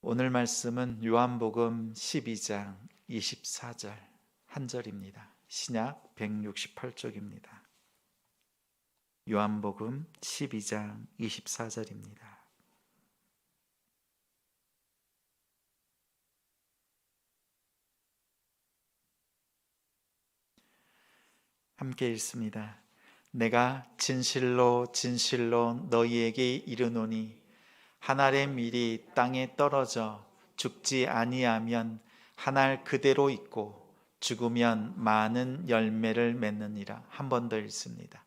오늘 말씀은 요한복음 12장 24절 한 절입니다. 신약 168쪽입니다. 요한복음 12장 24절입니다. 함께 읽습니다. 내가 진실로 진실로 너희에게 이르노니 한 알의 밀이 땅에 떨어져 죽지 아니하면 한 알 그대로 있고 죽으면 많은 열매를 맺느니라. 한 번 더 읽습니다.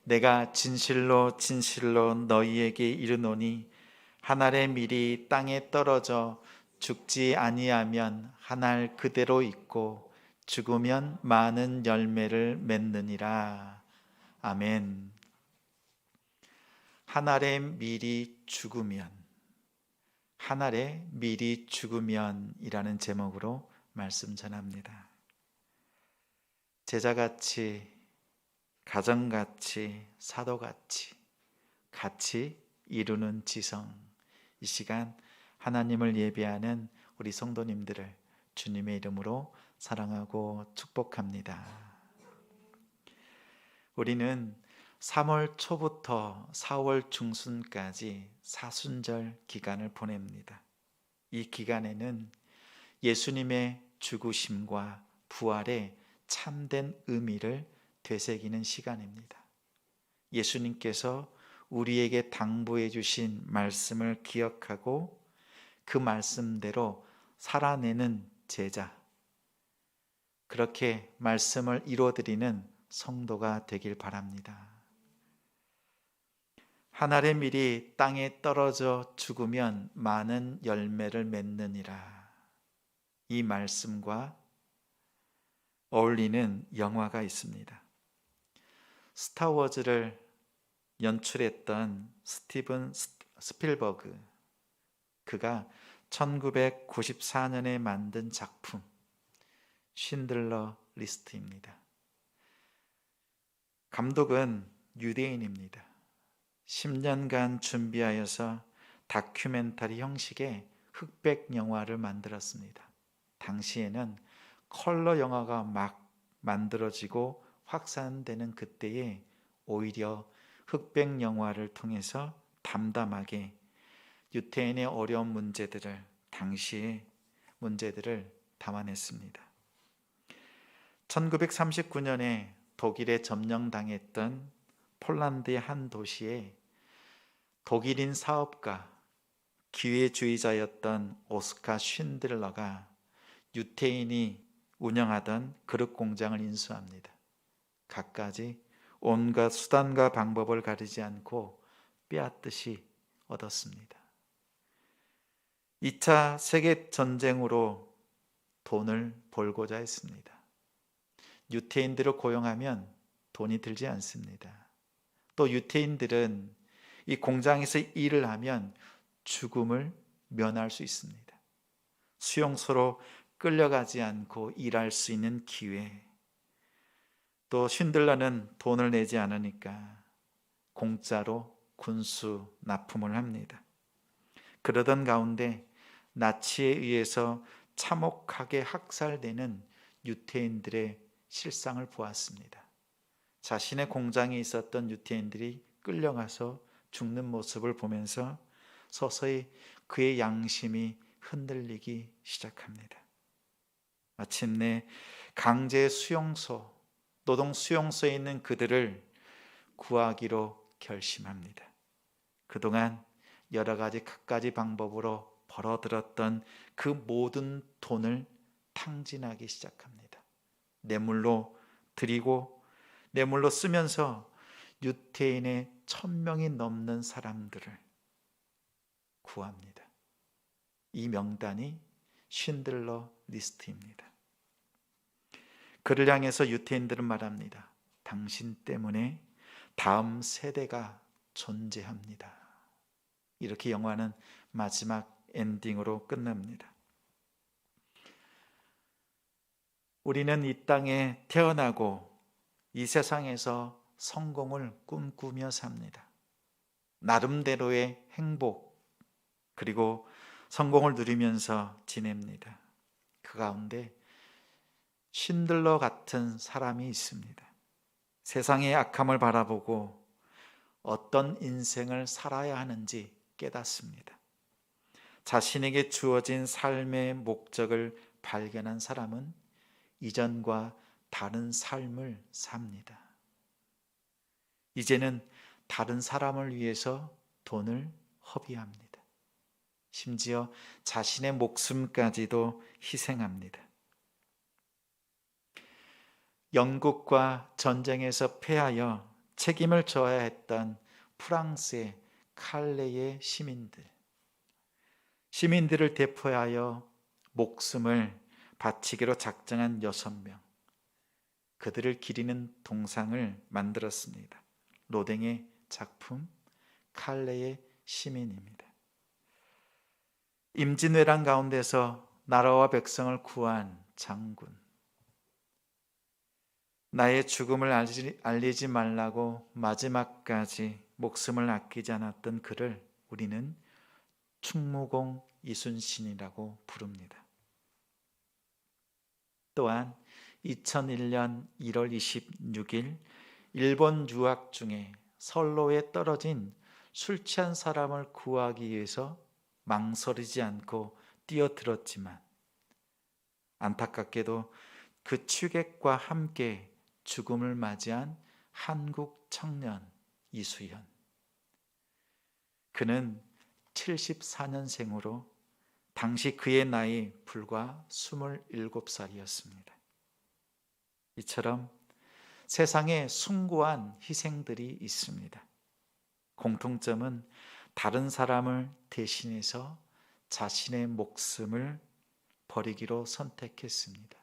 내가 진실로 진실로 너희에게 이르노니 한 알의 밀이 땅에 떨어져 죽지 아니하면 한 알 그대로 있고 죽으면 많은 열매를 맺느니라. 아멘. 한 알의 밀이 죽으면, 한 알의 밀이 죽으면이라는 제목으로 말씀 전합니다. 제자같이, 가정같이, 사도같이 같이 이루는 지성. 이 시간 하나님을 예배하는 우리 성도님들을 주님의 이름으로 사랑하고 축복합니다. 우리는 3월 초부터 4월 중순까지 사순절 기간을 보냅니다. 이 기간에는 예수님의 죽으심과 부활의 참된 의미를 되새기는 시간입니다. 예수님께서 우리에게 당부해 주신 말씀을 기억하고 그 말씀대로 살아내는 제자, 그렇게 말씀을 이루어드리는 성도가 되길 바랍니다. 한 알의 밀이 땅에 떨어져 죽으면 많은 열매를 맺느니라. 이 말씀과 어울리는 영화가 있습니다. 스타워즈를 연출했던 스티븐 스필버그, 그가 1994년에 만든 작품 쉰들러 리스트입니다. 감독은 유대인입니다. 10년간 준비하여서 다큐멘터리 형식의 흑백 영화를 만들었습니다. 당시에는 컬러 영화가 막 만들어지고 확산되는 그때에 오히려 흑백 영화를 통해서 담담하게 유태인의 어려운 문제들을, 당시의 문제들을 담아냈습니다. 1939년에 독일에 점령당했던 폴란드의 한 도시에 독일인 사업가, 기회주의자였던 오스카 쉰들러가 유태인이 운영하던 그릇 공장을 인수합니다. 갖가지 온갖 수단과 방법을 가리지 않고 빼앗듯이 얻었습니다. 2차 세계전쟁으로 돈을 벌고자 했습니다. 유태인들을 고용하면 돈이 들지 않습니다. 또 유태인들은 이 공장에서 일을 하면 죽음을 면할 수 있습니다. 수용소로 끌려가지 않고 일할 수 있는 기회, 또 쉰들러는 돈을 내지 않으니까 공짜로 군수 납품을 합니다. 그러던 가운데 나치에 의해서 참혹하게 학살되는 유태인들의 실상을 보았습니다. 자신의 공장에 있었던 유태인들이 끌려가서 죽는 모습을 보면서 서서히 그의 양심이 흔들리기 시작합니다. 마침내 강제 수용소, 노동 수용소에 있는 그들을 구하기로 결심합니다. 그동안 여러 가지 갖가지 방법으로 벌어들었던 그 모든 돈을 탕진하기 시작합니다. 뇌물로 드리고 뇌물로 쓰면서 유태인의 1000명이 넘는 사람들을 구합니다. 이 명단이 쉰들러 리스트입니다. 그를 향해서 유태인들은 말합니다. 당신 때문에 다음 세대가 존재합니다. 이렇게 영화는 마지막 엔딩으로 끝납니다. 우리는 이 땅에 태어나고 이 세상에서 성공을 꿈꾸며 삽니다. 나름대로의 행복, 그리고 성공을 누리면서 지냅니다. 그 가운데 쉰들러 같은 사람이 있습니다. 세상의 악함을 바라보고 어떤 인생을 살아야 하는지 깨닫습니다. 자신에게 주어진 삶의 목적을 발견한 사람은 이전과 다른 삶을 삽니다. 이제는 다른 사람을 위해서 돈을 허비합니다. 심지어 자신의 목숨까지도 희생합니다. 영국과 전쟁에서 패하여 책임을 져야 했던 프랑스의 칼레의 시민들을 대표하여 목숨을 바치기로 작정한 6명, 그들을 기리는 동상을 만들었습니다. 로댕의 작품 칼레의 시민입니다. 임진왜란 가운데서 나라와 백성을 구한 장군, 나의 죽음을 알리지 말라고 마지막까지 목숨을 아끼지 않았던 그를 우리는 충무공 이순신이라고 부릅니다. 또한 2001년 1월 26일 일본 유학 중에 선로에 떨어진 술 취한 사람을 구하기 위해서 망설이지 않고 뛰어들었지만 안타깝게도 그 취객과 함께 죽음을 맞이한 한국 청년 이수연. 그는 74년생으로 당시 그의 나이 불과 27살이었습니다. 이처럼 세상에 숭고한 희생들이 있습니다. 공통점은 다른 사람을 대신해서 자신의 목숨을 버리기로 선택했습니다.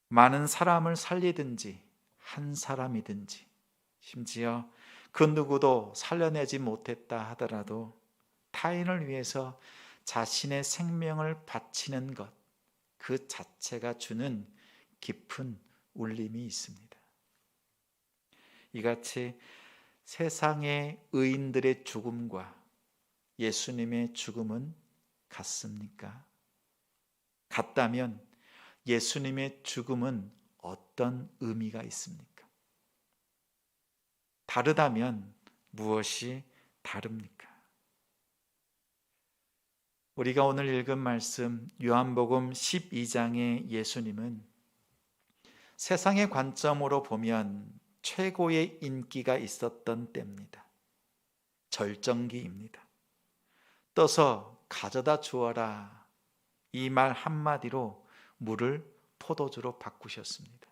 많은 사람을 살리든지 한 사람이든지, 심지어 그 누구도 살려내지 못했다 하더라도 타인을 위해서 자신의 생명을 바치는 것, 그 자체가 주는 깊은 울림이 있습니다. 이같이 세상의 의인들의 죽음과 예수님의 죽음은 같습니까? 같다면 예수님의 죽음은 어떤 의미가 있습니까? 다르다면 무엇이 다릅니까? 우리가 오늘 읽은 말씀 요한복음 12장의 예수님은 세상의 관점으로 보면 최고의 인기가 있었던 때입니다. 절정기입니다. 떠서 가져다 주어라, 이 말 한마디로 물을 포도주로 바꾸셨습니다.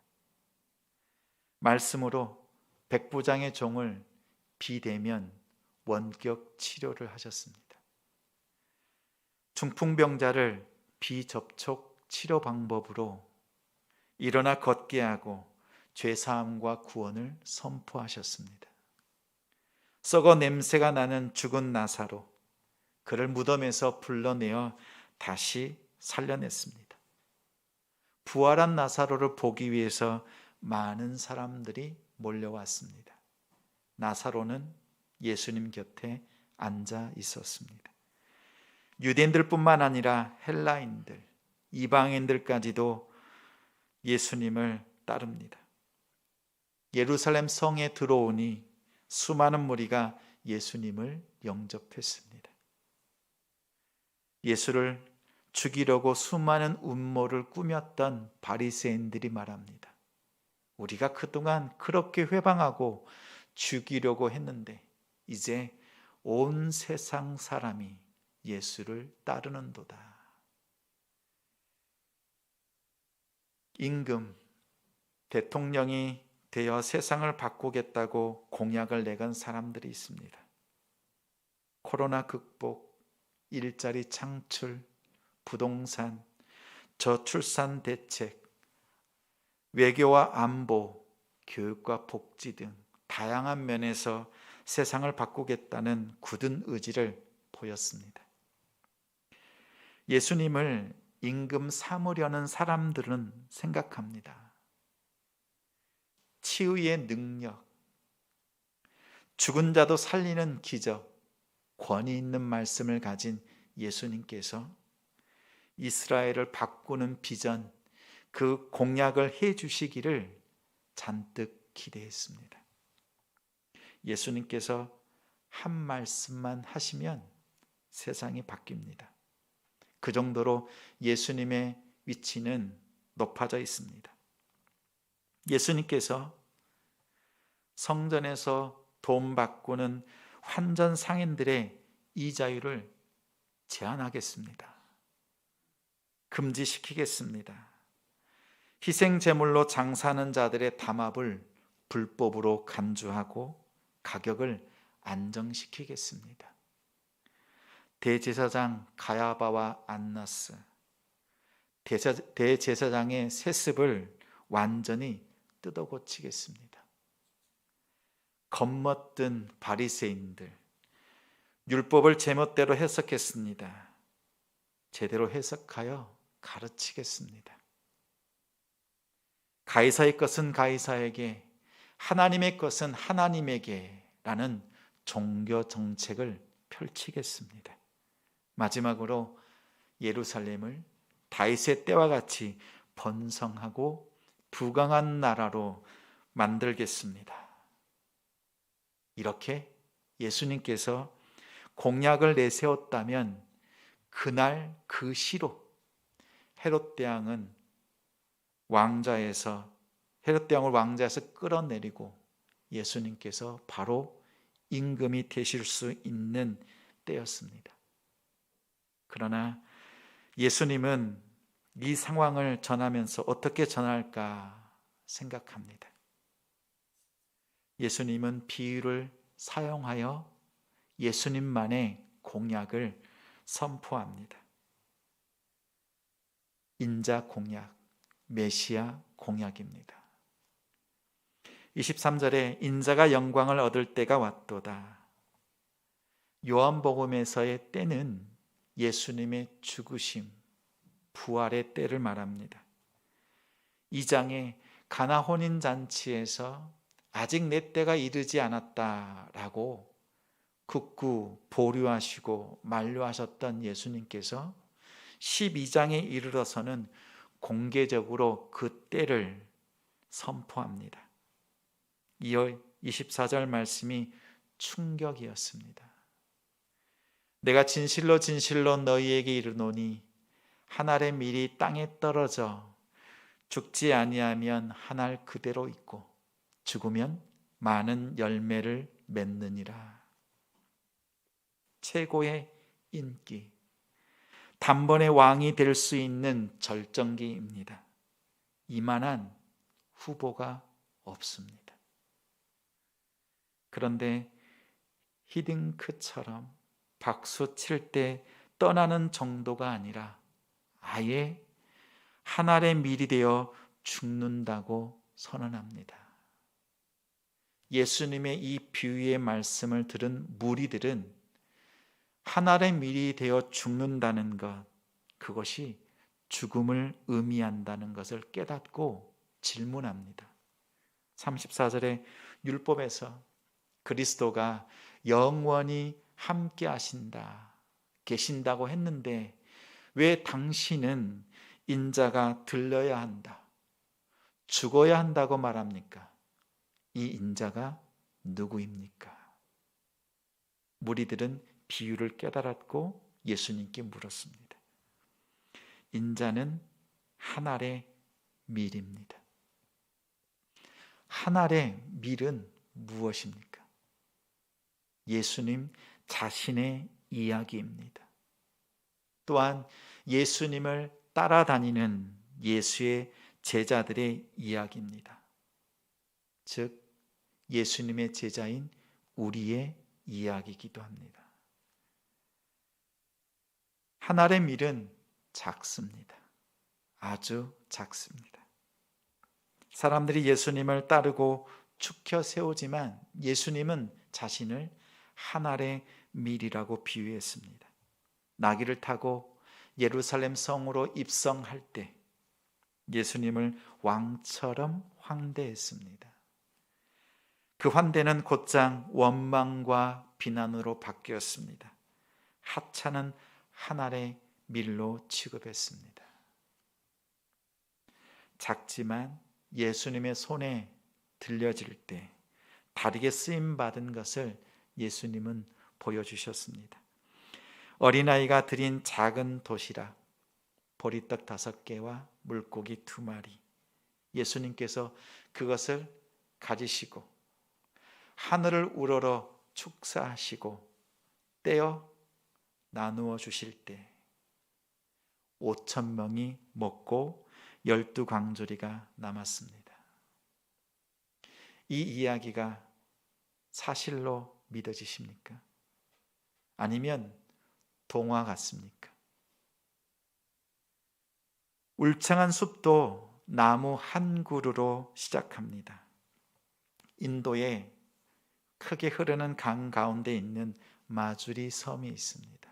말씀으로 백부장의 종을 비대면 원격 치료를 하셨습니다. 중풍병자를 비접촉 치료 방법으로 일어나 걷게 하고 죄사함과 구원을 선포하셨습니다. 썩어 냄새가 나는 죽은 나사로, 그를 무덤에서 불러내어 다시 살려냈습니다. 부활한 나사로를 보기 위해서 많은 사람들이 몰려왔습니다. 나사로는 예수님 곁에 앉아 있었습니다. 유대인들뿐만 아니라 헬라인들, 이방인들까지도 예수님을 따릅니다. 예루살렘 성에 들어오니 수많은 무리가 예수님을 영접했습니다. 예수를 죽이려고 수많은 음모를 꾸몄던 바리새인들이 말합니다. 우리가 그동안 그렇게 회방하고 죽이려고 했는데 이제 온 세상 사람이 예수를 따르는도다. 임금 대통령이 되어 세상을 바꾸겠다고 공약을 내건 사람들이 있습니다. 코로나 극복, 일자리 창출, 부동산, 저출산 대책, 외교와 안보, 교육과 복지 등 다양한 면에서 세상을 바꾸겠다는 굳은 의지를 보였습니다. 예수님을 임금 삼으려는 사람들은 생각합니다. 치유의 능력, 죽은 자도 살리는 기적, 권위 있는 말씀을 가진 예수님께서 이스라엘을 바꾸는 비전, 그 공약을 해 주시기를 잔뜩 기대했습니다. 예수님께서 한 말씀만 하시면 세상이 바뀝니다. 그 정도로 예수님의 위치는 높아져 있습니다. 예수님께서 성전에서 돈 바꾸는 환전 상인들의 이자율을 제한하겠습니다. 금지시키겠습니다. 희생 제물로 장사하는 자들의 담합을 불법으로 간주하고 가격을 안정시키겠습니다. 대제사장 가야바와 안나스, 대제사장의 세습을 완전히 뜯어고치겠습니다. 겁먹던 바리새인들, 율법을 제멋대로 해석했습니다. 제대로 해석하여 가르치겠습니다. 가이사의 것은 가이사에게, 하나님의 것은 하나님에게 라는 종교 정책을 펼치겠습니다. 마지막으로 예루살렘을 다윗의 때와 같이 번성하고 부강한 나라로 만들겠습니다. 이렇게 예수님께서 공약을 내세웠다면 그날 그 시로 헤롯 대왕을 왕자에서 끌어내리고 예수님께서 바로 임금이 되실 수 있는 때였습니다. 그러나 예수님은 이 상황을 전하면서 어떻게 전할까 생각합니다. 예수님은 비유를 사용하여 예수님만의 공약을 선포합니다. 인자 공약, 메시아 공약입니다. 23절에 인자가 영광을 얻을 때가 왔도다. 요한복음에서의 때는 예수님의 죽으심, 부활의 때를 말합니다. 2장에 가나 혼인잔치에서 아직 내 때가 이르지 않았다라고 극구 보류하시고 만류하셨던 예수님께서 12장에 이르러서는 공개적으로 그 때를 선포합니다. 이어 24절 말씀이 충격이었습니다. 내가 진실로 진실로 너희에게 이르노니 한 알의 밀이 땅에 떨어져 죽지 아니하면 한 알 그대로 있고 죽으면 많은 열매를 맺느니라. 최고의 인기, 단번에 왕이 될 수 있는 절정기입니다. 이만한 후보가 없습니다. 그런데 히딩크처럼 박수 칠 때 떠나는 정도가 아니라 아예 한 알의 밀이 되어 죽는다고 선언합니다. 예수님의 이 비유의 말씀을 들은 무리들은 한 알의 밀이 되어 죽는다는 것, 그것이 죽음을 의미한다는 것을 깨닫고 질문합니다. 34절에 율법에서 그리스도가 영원히 함께 계신다고 했는데 왜 당신은 인자가 들려야 한다, 죽어야 한다고 말합니까? 이 인자가 누구입니까? 무리들은 비유를 깨달았고 예수님께 물었습니다. 인자는 한 알의 밀입니다. 한 알의 밀은 무엇입니까? 예수님 자신의 이야기입니다. 또한 예수님을 따라다니는 예수의 제자들의 이야기입니다. 즉 예수님의 제자인 우리의 이야기이기도 합니다. 한 알의 밀은 작습니다. 아주 작습니다. 사람들이 예수님을 따르고 축혀 세우지만 예수님은 자신을 한 알의 밀이라고 비유했습니다. 나귀를 타고 예루살렘 성으로 입성할 때 예수님을 왕처럼 환대했습니다. 그 환대는 곧장 원망과 비난으로 바뀌었습니다. 하찮은 한 알의 밀로 취급했습니다. 작지만 예수님의 손에 들려질 때 다르게 쓰임 받은 것을 예수님은 보여주셨습니다. 어린아이가 드린 작은 도시락, 보리떡 5개와 물고기 2마리, 예수님께서 그것을 가지시고 하늘을 우러러 축사하시고 떼어 나누어 주실 때 5,000명이 먹고 12광주리가 남았습니다. 이 이야기가 사실로 믿어지십니까? 아니면 동화 같습니까? 울창한 숲도 나무 한 그루로 시작합니다. 인도에 크게 흐르는 강 가운데 있는 마주리 섬이 있습니다.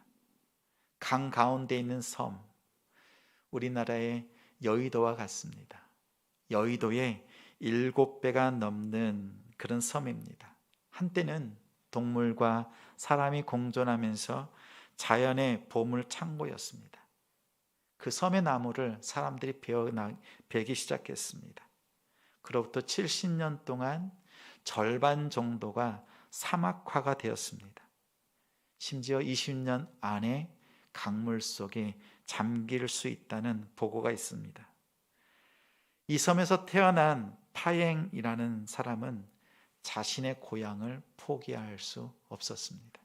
강 가운데 있는 섬, 우리나라의 여의도와 같습니다. 여의도의 7배가 넘는 그런 섬입니다. 한때는 동물과 사람이 공존하면서 자연의 보물 창고였습니다. 그 섬의 나무를 사람들이 베기 시작했습니다. 그로부터 70년 동안 절반 정도가 사막화가 되었습니다. 심지어 20년 안에 강물 속에 잠길 수 있다는 보고가 있습니다. 이 섬에서 태어난 파앵이라는 사람은 자신의 고향을 포기할 수 없었습니다.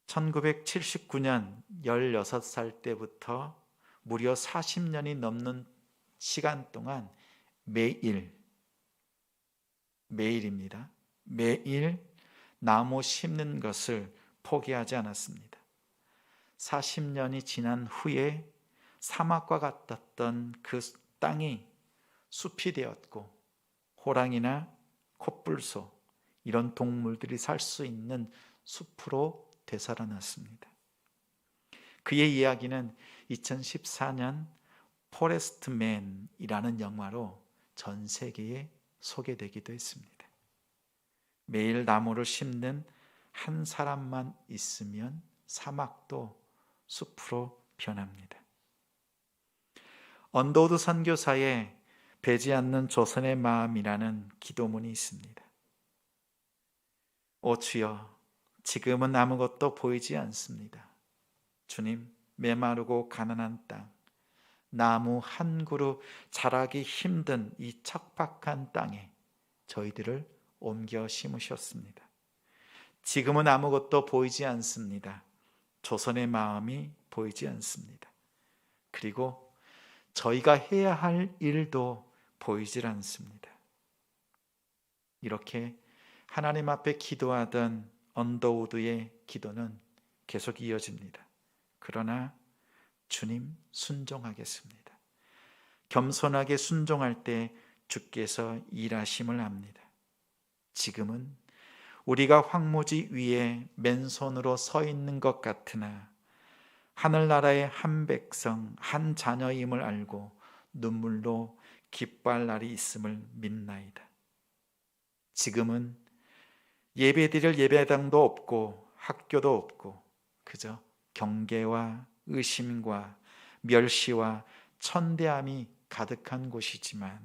1979년 16살 때부터 무려 40년이 넘는 시간 동안 매일입니다. 매일 나무 심는 것을 포기하지 않았습니다. 40년이 지난 후에 사막과 같았던 그 땅이 숲이 되었고 호랑이나 코뿔소 이런 동물들이 살 수 있는 숲으로 되살아났습니다. 그의 이야기는 2014년 포레스트맨이라는 영화로 전 세계에 소개되기도 했습니다. 매일 나무를 심는 한 사람만 있으면 사막도 숲으로 변합니다. 언더우드 선교사의 배지 않는 조선의 마음이라는 기도문이 있습니다. 오 주여, 지금은 아무것도 보이지 않습니다. 주님, 메마르고 가난한 땅, 나무 한 그루 자라기 힘든 이 척박한 땅에 저희들을 옮겨 심으셨습니다. 지금은 아무것도 보이지 않습니다. 조선의 마음이 보이지 않습니다. 그리고 저희가 해야 할 일도 보이질 않습니다. 이렇게 하나님 앞에 기도하던 언더우드의 기도는 계속 이어집니다. 그러나 주님, 순종하겠습니다. 겸손하게 순종할 때 주께서 일하심을 압니다. 지금은 우리가 황무지 위에 맨손으로 서 있는 것 같으나 하늘나라의 한 백성, 한 자녀임을 알고 눈물로 기뻐할 날이 있음을 믿나이다. 지금은 예배드릴 예배당도 없고 학교도 없고 그저 경계와 의심과 멸시와 천대함이 가득한 곳이지만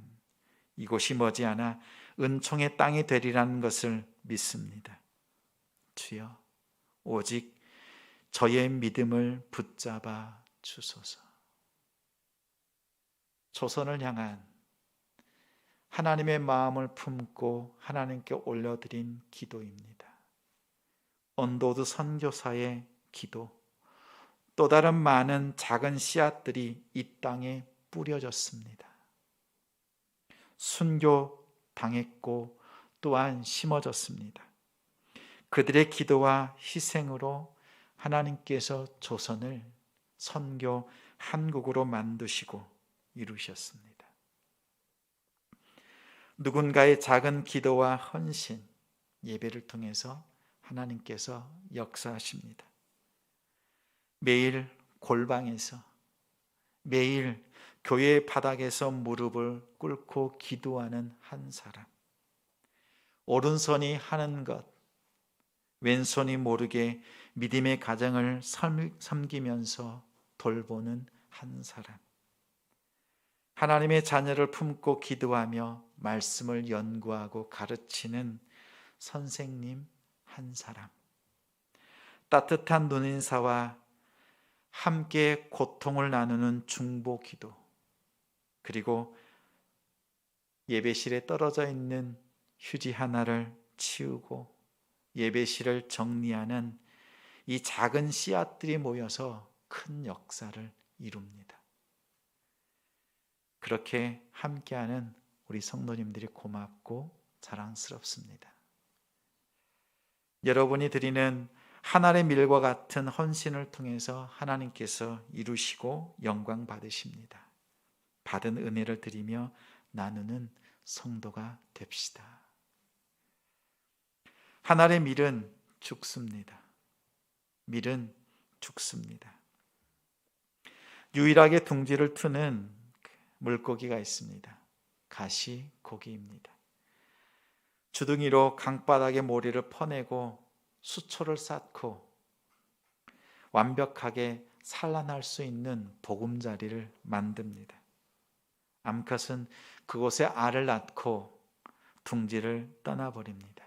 이곳이 머지않아 은총의 땅이 되리라는 것을 믿습니다. 주여, 오직 저의 믿음을 붙잡아 주소서. 조선을 향한 하나님의 마음을 품고 하나님께 올려드린 기도입니다. 언더우드 선교사의 기도, 또 다른 많은 작은 씨앗들이 이 땅에 뿌려졌습니다. 순교당했고 또한 심어졌습니다. 그들의 기도와 희생으로 하나님께서 조선을 선교 한국으로 만드시고 이루셨습니다. 누군가의 작은 기도와 헌신, 예배를 통해서 하나님께서 역사하십니다. 매일 골방에서, 매일 교회 바닥에서 무릎을 꿇고 기도하는 한 사람, 오른손이 하는 것, 왼손이 모르게 믿음의 가정을 섬기면서 돌보는 한 사람, 하나님의 자녀를 품고 기도하며 말씀을 연구하고 가르치는 선생님 한 사람, 따뜻한 눈인사와 함께 고통을 나누는 중보 기도, 그리고 예배실에 떨어져 있는 휴지 하나를 치우고 예배실을 정리하는 이 작은 씨앗들이 모여서 큰 역사를 이룹니다. 그렇게 함께하는 우리 성도님들이 고맙고 자랑스럽습니다. 여러분이 드리는 하나의 밀과 같은 헌신을 통해서 하나님께서 이루시고 영광 받으십니다. 받은 은혜를 드리며 나누는 성도가 됩시다. 하나의 밀은 죽습니다. 밀은 죽습니다. 유일하게 둥지를 트는 물고기가 있습니다. 가시고기입니다. 주둥이로 강바닥에 모래를 퍼내고 수초를 쌓고 완벽하게 산란할 수 있는 보금자리를 만듭니다. 암컷은 그곳에 알을 낳고 둥지를 떠나버립니다.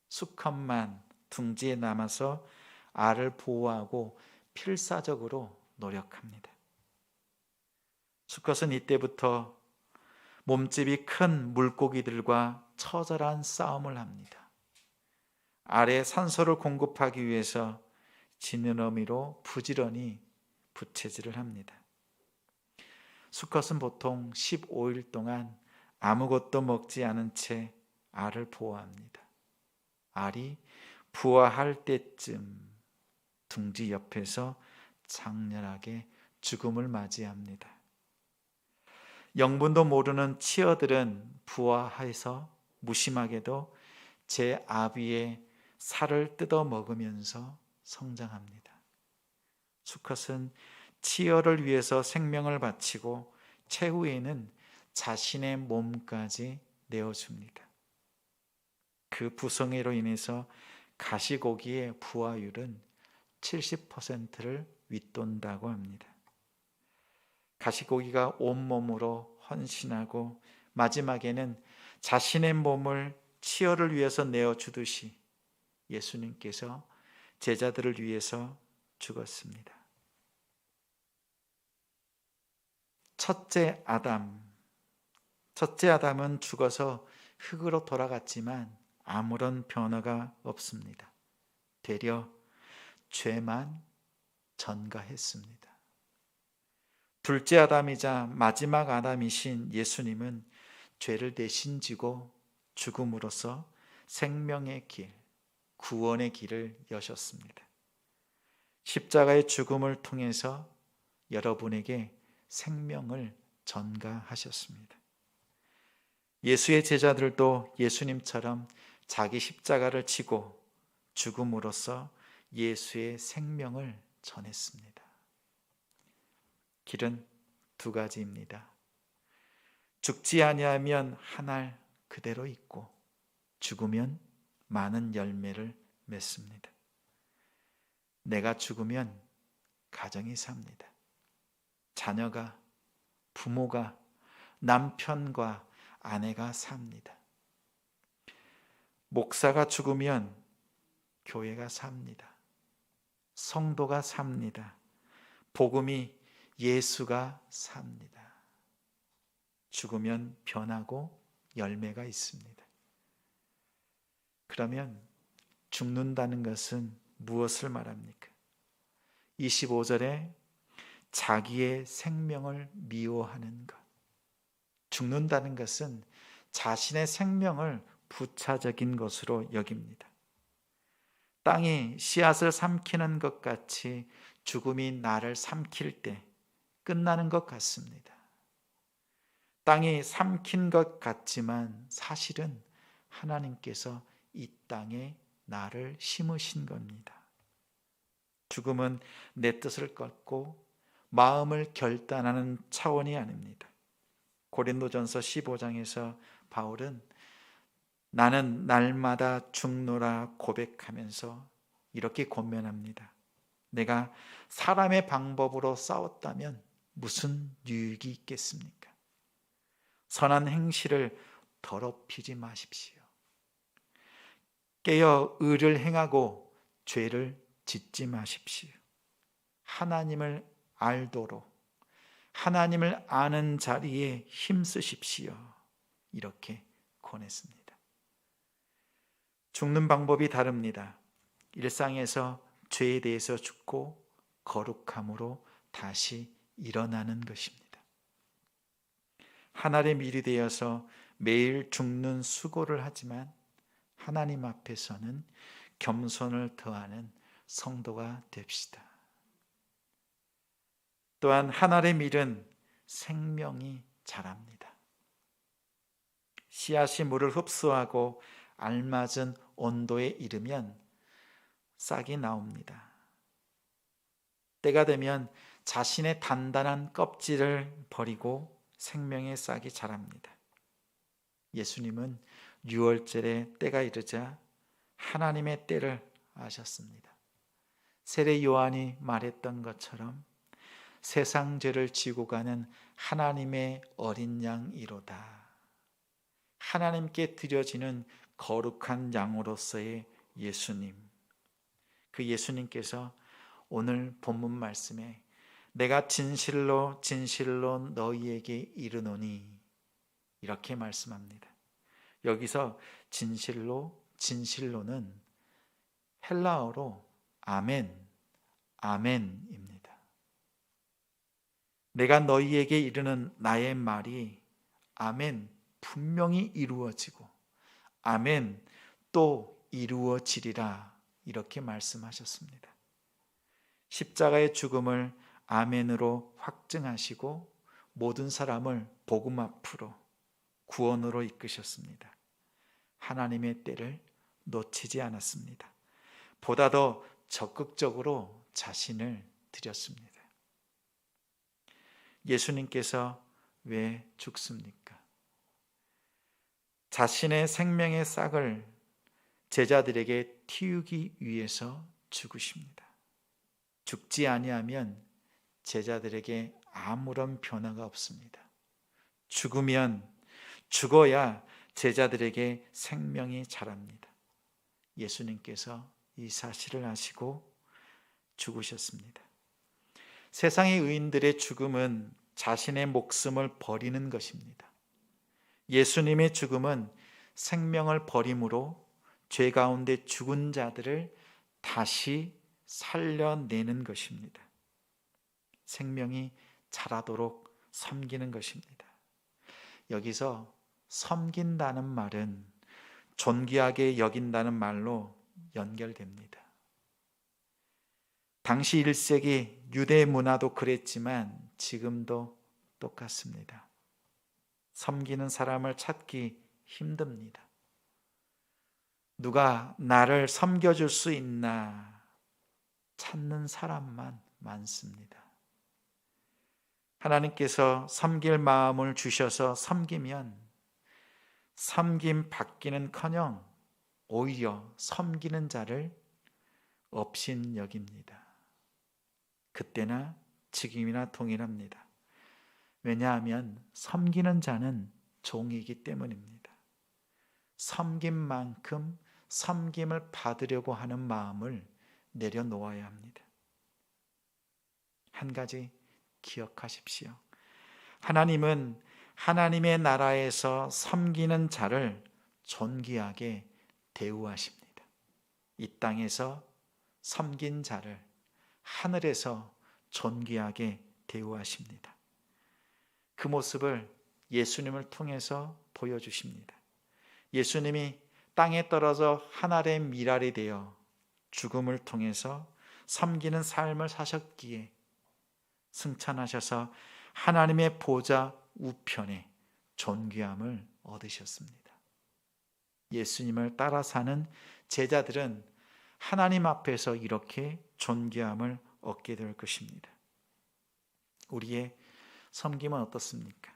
수컷만 둥지에 남아서 알을 보호하고 필사적으로 노력합니다. 수컷은 이때부터 몸집이 큰 물고기들과 처절한 싸움을 합니다. 알에 산소를 공급하기 위해서 지느러미로 부지런히 부채질을 합니다. 수컷은 보통 15일 동안 아무것도 먹지 않은 채 알을 보호합니다. 알이 부화할 때쯤 둥지 옆에서 장렬하게 죽음을 맞이합니다. 영분도 모르는 치어들은 부화해서 무심하게도 제 아비의 살을 뜯어 먹으면서 성장합니다. 수컷은 치어를 위해서 생명을 바치고 최후에는 자신의 몸까지 내어줍니다. 그 부성애로 인해서 가시고기의 부화율은 70%를 윗돈다고 합니다. 가시고기가 온몸으로 헌신하고 마지막에는 자신의 몸을 치어를 위해서 내어주듯이 예수님께서 제자들을 위해서 죽었습니다. 첫째 아담은 죽어서 흙으로 돌아갔지만 아무런 변화가 없습니다. 되려 죄만 전가했습니다. 둘째 아담이자 마지막 아담이신 예수님은 죄를 대신 지고 죽음으로써 생명의 길, 구원의 길을 여셨습니다. 십자가의 죽음을 통해서 여러분에게 생명을 전가하셨습니다. 예수의 제자들도 예수님처럼 자기 십자가를 지고 죽음으로써 예수의 생명을 전했습니다. 길은 두 가지입니다. 죽지 아니하면 한 알 그대로 있고 죽으면 많은 열매를 맺습니다. 내가 죽으면 가정이 삽니다. 자녀가, 부모가, 남편과 아내가 삽니다. 목사가 죽으면 교회가 삽니다. 성도가 삽니다. 복음이 예수가 삽니다. 죽으면 변하고 열매가 있습니다. 그러면 죽는다는 것은 무엇을 말합니까? 25절에 자기의 생명을 미워하는 것. 죽는다는 것은 자신의 생명을 부차적인 것으로 여깁니다. 땅이 씨앗을 삼키는 것 같이 죽음이 나를 삼킬 때 끝나는 것 같습니다. 땅이 삼킨 것 같지만 사실은 하나님께서 이 땅에 나를 심으신 겁니다. 죽음은 내 뜻을 꺾고 마음을 결단하는 차원이 아닙니다. 고린도전서 15장에서 바울은 나는 날마다 죽노라 고백하면서 이렇게 권면합니다. 내가 사람의 방법으로 싸웠다면 무슨 유익이 있겠습니까? 선한 행실을 더럽히지 마십시오. 깨어 의를 행하고 죄를 짓지 마십시오. 하나님을 알도록 하나님을 아는 자리에 힘쓰십시오. 이렇게 권했습니다. 죽는 방법이 다릅니다. 일상에서 죄에 대해서 죽고 거룩함으로 다시 일어나는 것입니다. 하나님의 일이 되어서 매일 죽는 수고를 하지만 하나님 앞에서는 겸손을 더하는 성도가 됩시다. 또한 하나님의 밀은 생명이 자랍니다. 씨앗이 물을 흡수하고 알맞은 온도에 이르면 싹이 나옵니다. 때가 되면 자신의 단단한 껍질을 버리고 생명의 싹이 자랍니다. 예수님은 유월절에 때가 이르자 하나님의 때를 아셨습니다. 세례 요한이 말했던 것처럼 세상 죄를 지고 가는 하나님의 어린 양이로다. 하나님께 드려지는 거룩한 양으로서의 예수님. 그 예수님께서 오늘 본문 말씀에 내가 진실로 진실로 너희에게 이르노니 이렇게 말씀합니다. 여기서 진실로 진실로는 헬라어로 아멘, 아멘입니다. 내가 너희에게 이르는 나의 말이 아멘 분명히 이루어지고 아멘 또 이루어지리라 이렇게 말씀하셨습니다. 십자가의 죽음을 아멘으로 확증하시고 모든 사람을 복음 앞으로 구원으로 이끄셨습니다. 하나님의 때를 놓치지 않았습니다. 보다 더 적극적으로 자신을 드렸습니다. 예수님께서 왜 죽습니까? 자신의 생명의 싹을 제자들에게 틔우기 위해서 죽으십니다. 죽지 아니하면 제자들에게 아무런 변화가 없습니다. 죽어야 제자들에게 생명이 자랍니다. 예수님께서 이 사실을 아시고 죽으셨습니다. 세상의 의인들의 죽음은 자신의 목숨을 버리는 것입니다. 예수님의 죽음은 생명을 버림으로 죄 가운데 죽은 자들을 다시 살려내는 것입니다. 생명이 자라도록 섬기는 것입니다. 여기서 섬긴다는 말은 존귀하게 여긴다는 말로 연결됩니다. 당시 1세기 유대 문화도 그랬지만 지금도 똑같습니다. 섬기는 사람을 찾기 힘듭니다. 누가 나를 섬겨줄 수 있나 찾는 사람만 많습니다. 하나님께서 섬길 마음을 주셔서 섬기면 섬김 받기는커녕 오히려 섬기는 자를 업신여깁니다. 그때나 지금이나 동일합니다. 왜냐하면 섬기는 자는 종이기 때문입니다. 섬긴 만큼 섬김을 받으려고 하는 마음을 내려놓아야 합니다. 한 가지 기억하십시오. 하나님은 하나님의 나라에서 섬기는 자를 존귀하게 대우하십니다. 이 땅에서 섬긴 자를 하늘에서 존귀하게 대우하십니다. 그 모습을 예수님을 통해서 보여주십니다. 예수님이 땅에 떨어져 하늘의 미랄이 되어 죽음을 통해서 섬기는 삶을 사셨기에 승천하셔서 하나님의 보좌 우편에 존귀함을 얻으셨습니다. 예수님을 따라 사는 제자들은 하나님 앞에서 이렇게 존귀함을 얻게 될 것입니다. 우리의 섬김은 어떻습니까?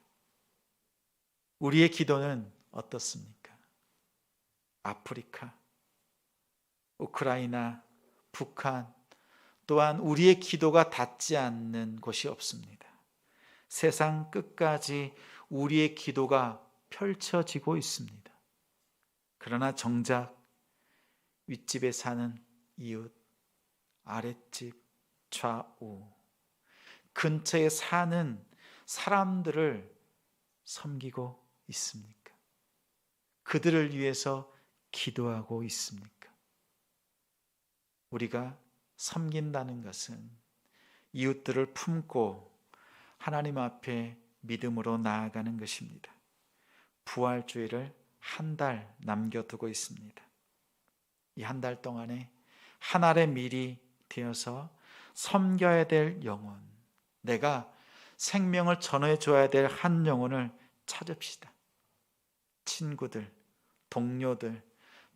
우리의 기도는 어떻습니까? 아프리카, 우크라이나, 북한, 또한 우리의 기도가 닿지 않는 곳이 없습니다. 세상 끝까지 우리의 기도가 펼쳐지고 있습니다. 그러나 정작 윗집에 사는 이웃, 아랫집, 좌우, 근처에 사는 사람들을 섬기고 있습니까? 그들을 위해서 기도하고 있습니까? 우리가 섬긴다는 것은 이웃들을 품고 하나님 앞에 믿음으로 나아가는 것입니다. 부활주일을 한 달 남겨두고 있습니다. 이 한 달 동안에 하나의 밀이 되어서 섬겨야 될 영혼, 내가 생명을 전해줘야 될 한 영혼을 찾읍시다. 친구들, 동료들,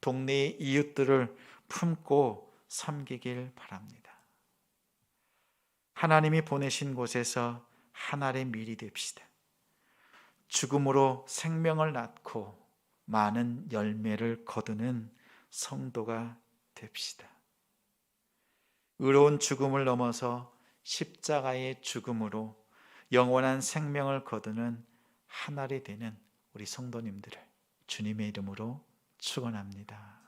동네의 이웃들을 품고 섬기길 바랍니다. 하나님이 보내신 곳에서 하나의 밀이 됩시다. 죽음으로 생명을 낳고 많은 열매를 거두는 성도가 됩시다. 의로운 죽음을 넘어서 십자가의 죽음으로 영원한 생명을 거두는 하나리 되는 우리 성도님들을 주님의 이름으로 축원합니다.